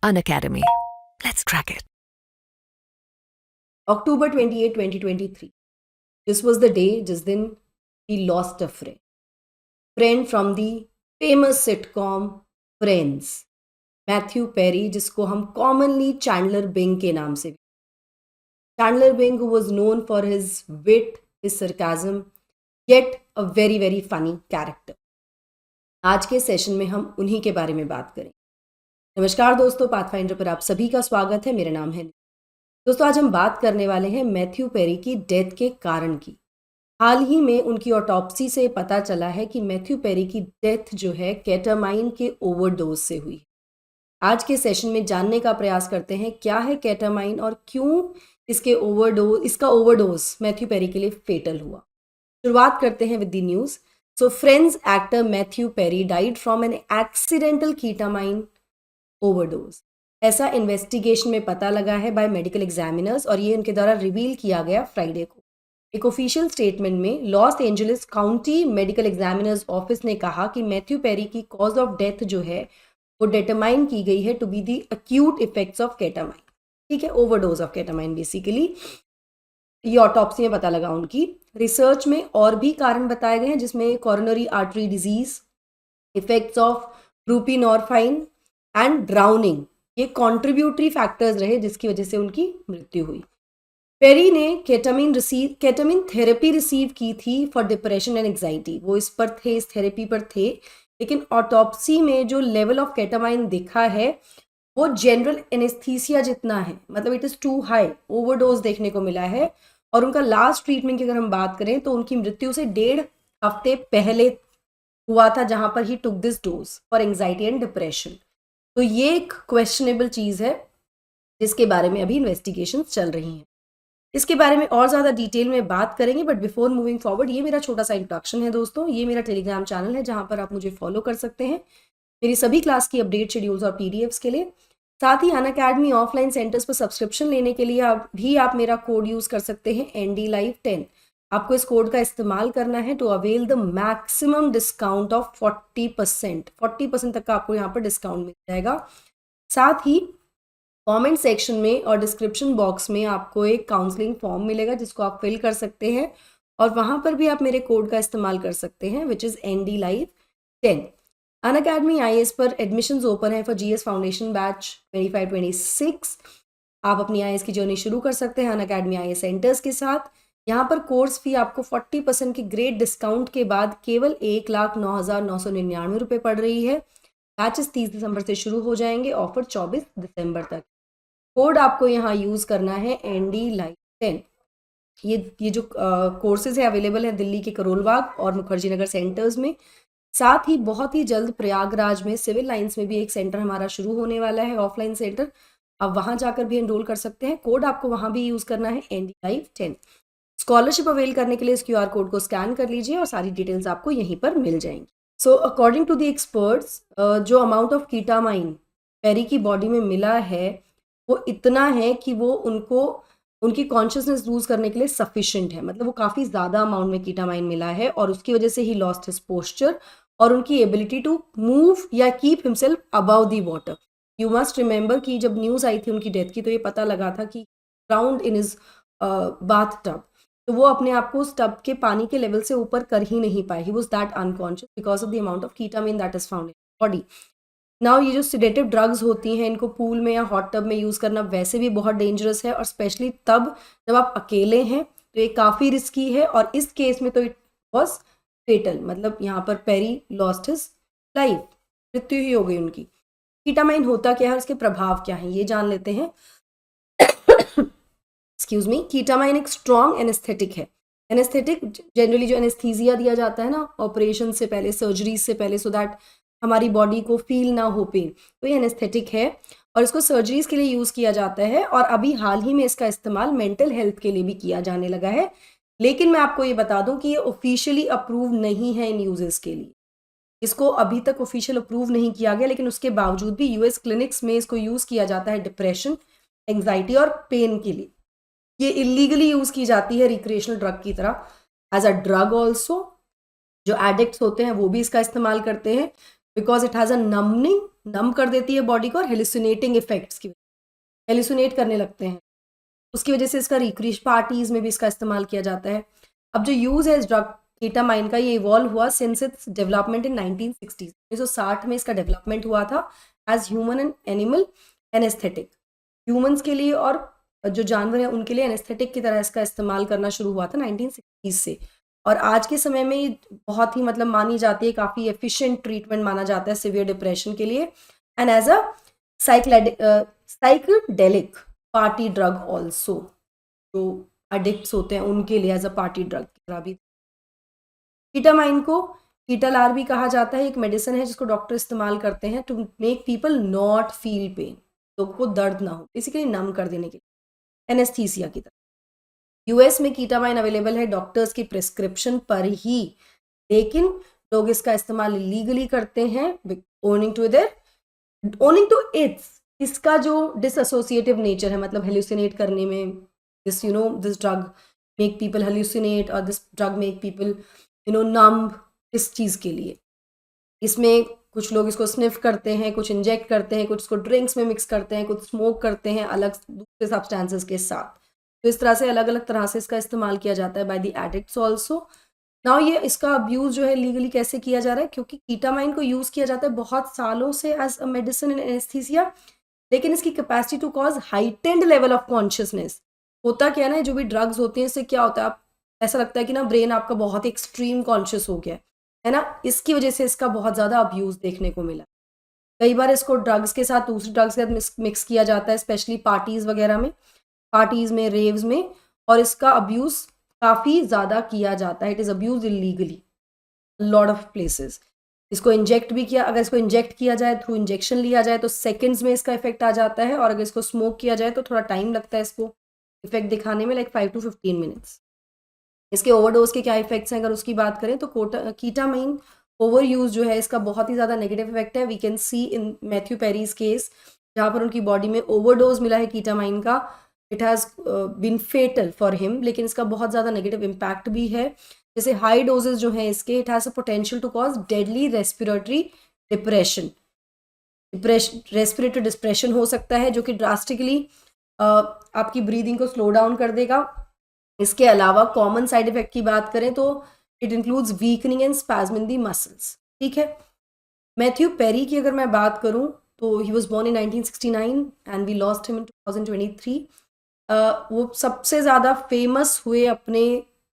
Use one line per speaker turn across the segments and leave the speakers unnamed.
Unacademy. Let's crack it.
October 28, 2023. This was the day जिस दिन he lost a friend. Friend from the famous sitcom Friends. Matthew Perry, जिसको हम commonly Chandler Bing के नाम से Chandler Bing, who was known for his wit, his sarcasm, yet a very very funny character. आज के session में हम उन्हीं के बारे में बात करें. नमस्कार दोस्तों, पाथफाइंडर पर आप सभी का स्वागत है. मेरा नाम है दोस्तों. आज हम बात करने वाले हैं मैथ्यू पेरी की डेथ के कारण की. हाल ही में उनकी ऑटोप्सी से पता चला है कि मैथ्यू पेरी की डेथ जो है केटामाइन के ओवरडोज से हुई. आज के सेशन में जानने का प्रयास करते हैं क्या है केटामाइन और क्यों इसका ओवरडोज मैथ्यू पेरी के लिए फेटल हुआ. शुरुआत करते हैं with the news. So Friends actor Matthew Perry died from an accidental ketamine overdose. ऐसा इन्वेस्टिगेशन में पता लगा है बाय मेडिकल एग्जामिनर्स और ये उनके द्वारा रिवील किया गया फ्राइडे को. एक ऑफिशियल स्टेटमेंट में Los Angeles county medical examiners office ने कहा कि मैथ्यू पेरी की कॉज ऑफ डेथ जो है वो डिटरमाइन की गई है to be the acute effects of ketamine. ठीक है, ओवरडोज ऑफ केटामाइन बेसिकली. ये ऑटोप्सी में पता लगा. उनकी रिसर्च में और भी कारण बताए गए हैं जिसमें coronary artery disease, effects of buprenorphine and drowning, ये कॉन्ट्रीब्यूटरी फैक्टर्स रहे जिसकी वजह से उनकी मृत्यु हुई. पेरी ने केटामिन थेरेपी रिसीव की थी फॉर डिप्रेशन एंड एंग्जाइटी. वो इस थेरेपी पर थे, लेकिन ऑटोप्सी में जो लेवल ऑफ केटामाइन दिखा है वो जनरल एनेस्थीसिया जितना है, मतलब it is too high. Overdose देखने को मिला है. और उनका लास्ट ट्रीटमेंट की अगर हम बात करें तो उनकी मृत्यु से 1.5 हफ्ते पहले हुआ था, जहां पर he took this dose for anxiety and depression. तो ये एक क्वेश्चनेबल चीज़ है जिसके बारे में अभी इन्वेस्टिगेशंस चल रही हैं. इसके बारे में और ज़्यादा डिटेल में बात करेंगे, बट बिफोर मूविंग फॉरवर्ड ये मेरा छोटा सा इंट्रोडक्शन है दोस्तों. ये मेरा टेलीग्राम चैनल है जहाँ पर आप मुझे फॉलो कर सकते हैं मेरी सभी क्लास की अपडेट शेड्यूल्स और पीडीएफ्स के लिए. साथ ही अनअकैडमी ऑफलाइन सेंटर्स पर सब्सक्रिप्शन लेने के लिए आप मेरा कोड यूज़ कर सकते हैं NDLive10. आपको इस कोड का इस्तेमाल करना है to avail the maximum discount of 40% तक का आपको यहाँ पर डिस्काउंट मिल जाएगा. साथ ही कमेंट सेक्शन में और डिस्क्रिप्शन बॉक्स में आपको एक काउंसलिंग फॉर्म मिलेगा जिसको आप फिल कर सकते हैं और वहाँ पर भी आप मेरे कोड का इस्तेमाल कर सकते हैं which is NDLive10. Unacademy IAS पर एडमिशन्स ओपन है फॉर GS फाउंडेशन बैच 25-26. आप अपनी IAS की जर्नी शुरू कर सकते हैं अनअकैडमी IAS सेंटर्स के साथ. यहाँ पर कोर्स फी आपको 40% की ग्रेट डिस्काउंट के बाद केवल 1,09,999 रुपये पड़ रही है. बैचेस 30 दिसंबर से शुरू हो जाएंगे, ऑफर 24 दिसंबर तक. कोड आपको यहाँ यूज़ करना है NDLive10. ये जो कोर्सेज है अवेलेबल है दिल्ली के करोलबाग और मुखर्जी नगर सेंटर्स में. साथ ही बहुत ही जल्द प्रयागराज में सिविल लाइंस में भी एक सेंटर हमारा शुरू होने वाला है, ऑफलाइन सेंटर. आप वहाँ जाकर भी एनरोल कर सकते हैं. कोड आपको वहाँ भी यूज़ करना है NDLive10. स्कॉलरशिप अवेल करने के लिए इस QR कोड को स्कैन कर लीजिए और सारी डिटेल्स आपको यहीं पर मिल जाएंगी. So according to the experts, जो अमाउंट ऑफ कीटामाइन पेरी की बॉडी में मिला है वो इतना है कि वो उनकी कॉन्शियसनेस लूज करने के लिए सफिशिएंट है. मतलब वो काफ़ी ज़्यादा अमाउंट में कीटामाइन मिला है और उसकी वजह से ही लॉस्ट हिज पोस्चर और उनकी एबिलिटी टू मूव या keep himself above the water. You must remember कि जब न्यूज़ आई थी उनकी डेथ की तो ये पता लगा था कि ground in is bath tub, तो वो अपने आप को उस टब के पानी के लेवल से ऊपर कर ही नहीं पाए. He was that unconscious because of the amount of ketamine that is found in body. Now ये जो सिडेटिव ड्रग्स होती हैं इनको पूल में या हॉट टब में यूज़ करना वैसे भी बहुत डेंजरस है और स्पेशली तब जब आप अकेले हैं तो ये काफ़ी रिस्की है. और इस केस में तो इट वॉज फेटल, मतलब यहाँ पर पेरी लॉस्ट हिज लाइफ, मृत्यु ही हो गई उनकी. कीटामाइन होता क्या है और इसके प्रभाव क्या हैं ये जान लेते हैं. Excuse me. कीटामाइन एक स्ट्रॉन्ग एनेस्थेटिक है. एनेस्थेटिक जनरली जो एनेस्थीसिया दिया जाता है ना ऑपरेशन से पहले, सर्जरी से पहले, सो दैट हमारी बॉडी को फील ना हो पेन, तो ये एनेस्थेटिक है और इसको सर्जरीज के लिए यूज़ किया जाता है. और अभी हाल ही में इसका इस्तेमाल मेंटल हेल्थ के लिए भी किया जाने लगा है. लेकिन मैं आपको ये बता दूं कि ये ऑफिशियली अप्रूव नहीं है इन यूजेस के लिए. इसको अभी तक ऑफिशियल अप्रूव नहीं किया गया, लेकिन उसके बावजूद भी US क्लिनिक्स में इसको यूज़ किया जाता है डिप्रेशन, एंग्जाइटी और पेन के लिए. ये इलीगली यूज़ की जाती है रिक्रिएशनल ड्रग की तरह, एज अ ड्रग ऑल्सो. जो एडिक्ट्स होते हैं वो भी इसका इस्तेमाल करते हैं बिकॉज इट हैज़ अ नम्बनिंग नम कर देती है बॉडी को और हेलुसिनेटिंग इफेक्ट्स की हेलुसिनेट करने लगते हैं, उसकी वजह से इसका रिक्रिएश पार्टीज में भी इसका इस्तेमाल किया जाता है। अब जो यूज़ है इस ड्रग केटामाइन का, ये इवॉल्व हुआ सिंस इट्स डेवलपमेंट इन 1960 1960 में इसका डेवलपमेंट हुआ था as human and animal anaesthetic, humans के लिए और जो जानवर हैं उनके लिए एनेस्थेटिक की तरह इसका इस्तेमाल करना शुरू हुआ था 1960 से। और आज के समय में ये बहुत ही मतलब मानी जाती है, काफ़ी एफिशिएंट ट्रीटमेंट माना जाता है सिवियर डिप्रेशन के लिए and as a psychedelic party drug also, जो एडिक्ट्स होते हैं उनके लिए एज अ पार्टी ड्रग की तरह भी। कीटामाइन को कीटालार भी कहा जाता है, एक मेडिसिन है जिसको डॉक्टर इस्तेमाल करते हैं to make people not feel pain, लोगों को दर्द ना हो, बेसिकली नम कर देने के लिए, एनेस्थीसिया की तरह। यूएस में कीटामाइन अवेलेबल है डॉक्टर्स की प्रिस्क्रिप्शन पर ही, लेकिन लोग इसका इस्तेमाल लीगली करते हैं ओनिंग टू इट्स इसका जो डिसएसोसिएटिव नेचर है, मतलब हेल्यूसिनेट करने में, this this drug make people hallucinate और दिस ड्रग मेक पीपल नंब, इस चीज़ के लिए इसमें कुछ लोग इसको स्निफ करते हैं, कुछ इंजेक्ट करते हैं, कुछ इसको ड्रिंक्स में मिक्स करते हैं, कुछ स्मोक करते हैं अलग दूसरे सब्सटेंसेस के साथ। तो इस तरह से अलग अलग तरह से इसका इस्तेमाल किया जाता है by the addicts also. Now ये इसका अब्यूज़ जो है लीगली कैसे किया जा रहा है, क्योंकि कीटामाइन को यूज़ किया जाता है बहुत सालों से as a medicine in anaesthesia, लेकिन इसकी capacity to cause heightened level of consciousness, होता क्या है ना, जो भी ड्रग्स होते हैं इससे क्या होता है, आप ऐसा लगता है कि ना ब्रेन आपका बहुत एक्सट्रीम कॉन्शियस हो गया है ना, इसकी वजह से इसका बहुत ज़्यादा अब्यूज़ देखने को मिला। कई बार इसको ड्रग्स के साथ दूसरे ड्रग्स के साथ मिक्स किया जाता है, स्पेशली पार्टीज़ वगैरह में, पार्टीज़ में, रेव्स में, और इसका अब्यूज़ काफ़ी ज़्यादा किया जाता है। It is abuse illegally lot of places. इसको इंजेक्ट भी किया, अगर इसको इंजेक्ट किया जाए, थ्रू इंजेक्शन लिया जाए तो सेकंड्स में इसका इफेक्ट आ जाता है, और अगर इसको स्मोक किया जाए तो थोड़ा टाइम लगता है इसको इफेक्ट दिखाने में, लाइक 5 to 15 मिनट्स। इसके ओवरडोज के क्या इफेक्ट्स हैं अगर उसकी बात करें तो कीटामाइन ओवर यूज जो है इसका बहुत ही ज़्यादा नेगेटिव इफेक्ट है। We can see in Matthew Perry's case, जहाँ पर उनकी बॉडी में ओवरडोज मिला है कीटामाइन का, it has been fatal for him, लेकिन इसका बहुत ज़्यादा नेगेटिव इम्पैक्ट भी है। जैसे हाई डोजेज जो हैं इसके, it has a potential to cause deadly respiratory depression, respiratory depression हो सकता है, जो कि ड्रास्टिकली आपकी ब्रीदिंग को स्लो डाउन कर देगा। इसके अलावा कॉमन साइड इफेक्ट की बात करें तो it includes weakening and spasm in the muscles. ठीक है, मैथ्यू पेरी की अगर मैं बात करूं तो he was born in 1969 and we lost him in 2023। वो सबसे ज़्यादा फेमस हुए अपने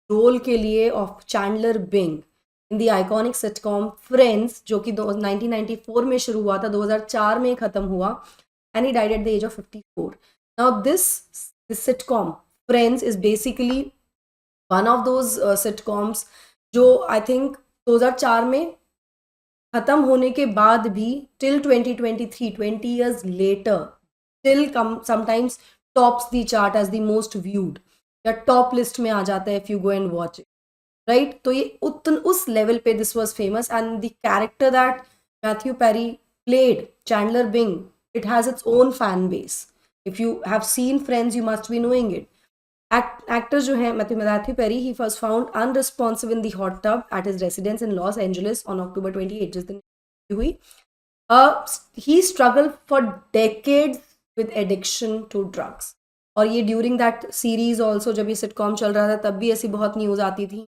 रोल के लिए of Chandler Bing in the iconic sitcom Friends, जो कि 1994 में शुरू हुआ था, 2004 में ख़त्म हुआ, and he died at the age of 54। Now this sitcom Friends is basically one of those sitcoms जो आई थिंक 2004 में ख़त्म होने के बाद भी till 2023, 20 years later, still sometimes tops the chart as the most viewed, या top list में आ जाता है if you go and watch it, right? तो ये उस लेवल पे this was famous, and the character that Matthew Perry played, Chandler Bing, it has its own fan base. If you have seen Friends, you must be knowing it. Actor जो है Matthew Perry, he was found unresponsive in the hot tub at his residence in Los Angeles on October 28, जिस दिन हुई। He struggled for decades with addiction to drugs, और ये during that series also, जब ये sitcom चल रहा था तब भी ऐसी बहुत न्यूज़ आती थी।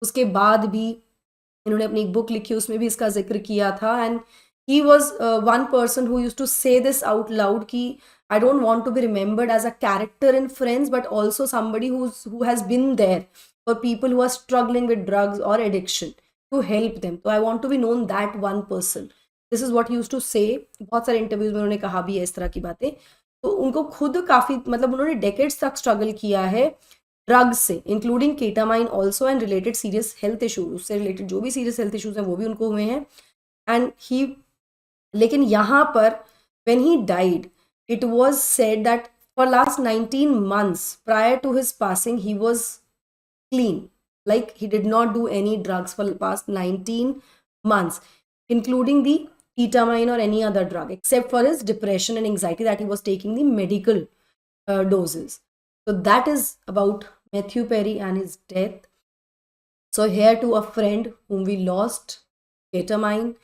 उसके बाद भी इन्होंने अपनी एक बुक लिखी, उसमें भी इसका जिक्र किया था, and he was one person who used to say this out loud कि I don't want to be remembered as a character in Friends, but also somebody who has been there for people who are struggling with drugs or addiction, to help them. So I want to be known that one person. This is what he used to say. बहुत सारे interviews में उन्होंने कहा भी है इस तरह की बातें। तो उनको खुद काफ़ी, मतलब उन्होंने डेकेड्स तक स्ट्रगल किया है ड्रग्स से, including ketamine also, and related serious health issues, उससे रिलेटेड जो भी सीरियस हेल्थ इशूज हैं वो भी उनको हुए हैं। एंड ही, लेकिन यहाँ पर when he died, it was said that for last 19 months prior to his passing, he was clean. Like he did not do any drugs for the past 19 months, including the ketamine or any other drug, except for his depression and anxiety that he was taking the medical doses. So that is about Matthew Perry and his death. So here to a friend whom we lost, ketamine.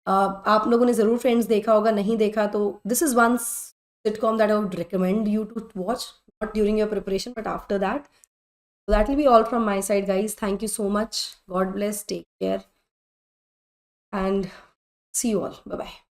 आप लोगों ने ज़रूर friends देखा होगा, नहीं देखा तो this is one sitcom that I would recommend you to watch, not during your preparation, but after that. So that will be all from my side, guys. Thank you so much. God bless. Take care. And see you all. Bye bye.